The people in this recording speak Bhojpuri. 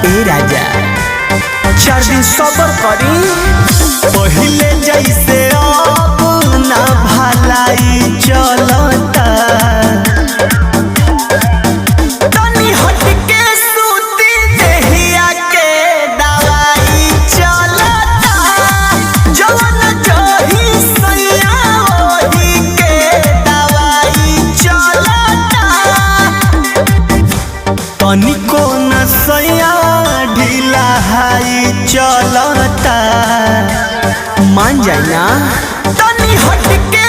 ए राजा 4 दिन सबर करी पहले जैसे अब ना भलाई चलता तनी हट के सूती देहिया के दवाई चलता जवन जही सैया ओही के दवाई चलता तनिको न सैया ढीला हाई चलता मान जाए ना तनी हट के